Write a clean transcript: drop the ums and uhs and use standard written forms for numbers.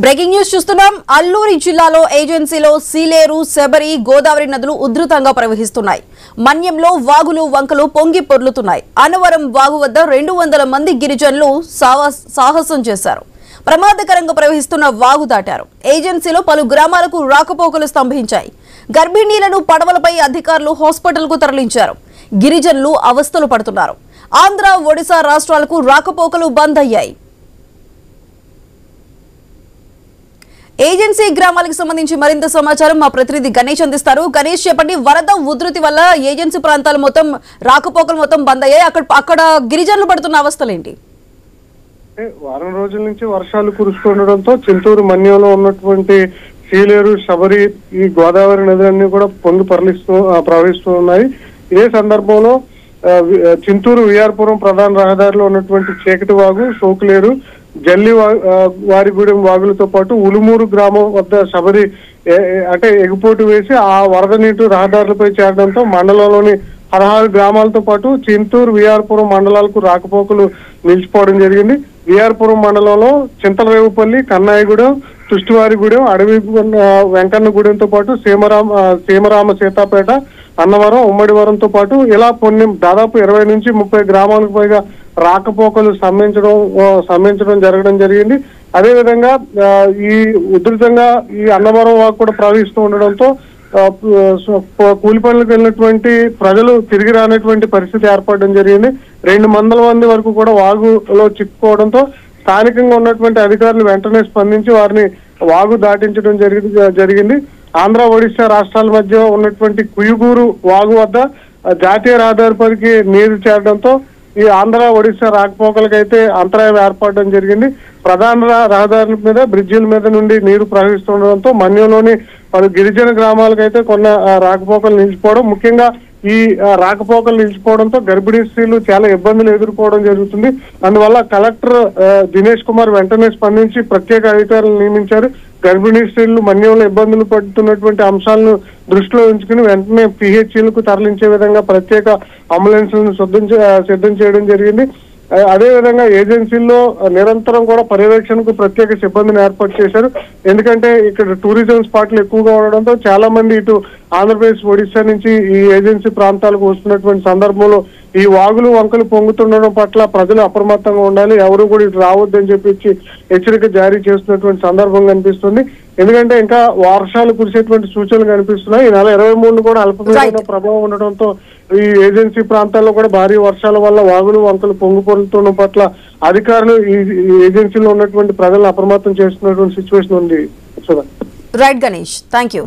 Breaking news చూస్తున్నాం. అల్లూరి జిల్లాలో ఏజెన్సీలో సీలేరు, శబరి, గోదావరి నదులు ఉధృతంగా ప్రవహిస్తున్నాయి. మన్యంలో వాగులు, వంకలు పొంగి పొర్లుతున్నాయి. అన్నవరం వాగు వద్ద 200 మంది గిరిజనులు సాహసం చేశారు. ప్రమాదకరంగా ప్రవహిస్తున్న వాగు దాటారు. ఏజెన్సీలో పలు గ్రామాలకు రాకపోకలు స్తంభించాయి. గర్భిణీలను పడవలపై అధికారులు హాస్పిటల్కు తరలించారు. గిరిజనులు అవస్థలు పడుతున్నారు. ఆంధ్ర, ఒడిశా రాష్ట్రాలకు రాకపోకలు బంద్ అయ్యాయి. ఏజెన్సీ గ్రామాలకు సంబంధించి మరింత సమాచారం మా ప్రతినిధి గణేష్ అందిస్తారు. గణేష్, చెప్పండి, వరద ఉధృతి వల్ల ఏజెన్సీ ప్రాంతాలు మొత్తం రాకపోకలు మొత్తం బంద్ అయ్యాయి. అక్కడ గిరిజనులు పడుతున్న అవస్థలు ఏంటి? వారం రోజుల నుంచి వర్షాలు కురుస్తుండడంతో చింతూరు మన్యంలో ఉన్నటువంటి సీలేరు, శబరి, ఈ గోదావరి నదులన్నీ కూడా పొంగి ప్రవహిస్తూ ఉన్నాయి. ఇదే సందర్భంలో చింతూరు విఆర్పురం ప్రధాన రహదారిలో ఉన్నటువంటి చీకటి వాగు, సోకులేరు, జల్లి వారిగూడెం వాగులతో పాటు ఉలుమూరు గ్రామం వద్ద శబరి అంటే ఎగుపోటు వేసి ఆ వరద నీటి రహదారులపై చేరడంతో మండలంలోని 16 గ్రామాలతో పాటు చింతూరు, విఆర్పురం మండలాలకు రాకపోకలు నిలిచిపోవడం జరిగింది. విఆర్పురం మండలంలో చింతలరేవుపల్లి, కన్నాయిగూడెం, తుష్టివారిగూడెం, అడవి వెంకన్నగూడెంతో పాటు సీమరామ సీతాపేట, అన్నవరం, ఉమ్మడివరంతో పాటు ఇలా దాదాపు 20 నుంచి 30 గ్రామాలకు పైగా రాకపోకలు స్తంభించడం జరగడం జరిగింది. అదేవిధంగా ఈ ఉధృతంగా ఈ అన్నవరం వాగు కూడా ప్రవహిస్తూ ఉండడంతో కూలి పనులకు వెళ్ళినటువంటి ప్రజలు తిరిగి రానటువంటి పరిస్థితి ఏర్పడడం జరిగింది. 200 మంది వరకు కూడా వాగులో చిక్కుకోవడంతో స్థానికంగా ఉన్నటువంటి అధికారులు వెంటనే స్పందించి వారిని వాగు దాటించడం జరిగింది. ఆంధ్ర, ఒడిశా రాష్ట్రాల మధ్య ఉన్నటువంటి కుయుగూరు వాగు వద్ద జాతీయ రహదారిపైకి నీరు చేరడంతో ఈ ఆంధ్ర, ఒడిశా రాకపోకలకైతే అంతరాయం ఏర్పడడం జరిగింది. ప్రధాన రహదారుల మీద, బ్రిడ్జిల మీద నుండి నీరు ప్రవహిస్తుండడంతో మన్యంలోని పలు గిరిజన గ్రామాలకైతే కొన్ని రాకపోకలు నిలిచిపోవడం, ముఖ్యంగా ఈ రాకపోకలు నిలిచిపోవడంతో గర్భిణీ స్త్రీలు చాలా ఇబ్బందులు ఎదుర్కోవడం జరుగుతుంది. అందువల్ల కలెక్టర్ దినేష్ కుమార్ వెంటనే స్పందించి ప్రత్యేక అధికారులను నియమించారు. గర్భిణీ స్త్రీలు మన్యంలో ఇబ్బందులు పడుతున్నటువంటి అంశాలను దృష్టిలో ఉంచుకుని వెంటనే పిహెచ్సిలకు తరలించే విధంగా ప్రత్యేక అంబులెన్స్లను సిద్ధం చేయడం జరిగింది. అదేవిధంగా ఏజెన్సీల్లో నిరంతరం కూడా పర్యవేక్షణకు ప్రత్యేక సిబ్బందిని ఏర్పాటు చేశారు. ఎందుకంటే ఇక్కడ టూరిజం స్పాట్లు ఎక్కువగా ఉండడంతో చాలా మంది ఇటు ఆంధ్రప్రదేశ్, ఒడిశా నుంచి ఈ ఏజెన్సీ ప్రాంతాలకు వస్తున్నటువంటి సందర్భంలో ఈ వాగులు, వంకలు పొంగుతుండడం పట్ల ప్రజలు అప్రమత్తంగా ఉండాలి, ఎవరు కూడా ఇటు రావద్దని చెప్పి హెచ్చరిక జారీ చేస్తున్నటువంటి సందర్భం కనిపిస్తుంది. ఎందుకంటే ఇంకా వర్షాలు కురిసేటువంటి సూచనలు కనిపిస్తున్నాయి. ఈ నెల 23 కూడా అల్పపీడన ప్రభావం ఉండడంతో ఈ ఏజెన్సీ ప్రాంతాల్లో కూడా భారీ వర్షాల వల్ల వాగులు, వంకలు పొంగిపోతుండడం పట్ల అధికారులు ఈ ఏజెన్సీలో ఉన్నటువంటి ప్రజలను అప్రమత్తం చేస్తున్నటువంటి సిచ్యువేషన్ ఉంది. Right Ganesh, thank you.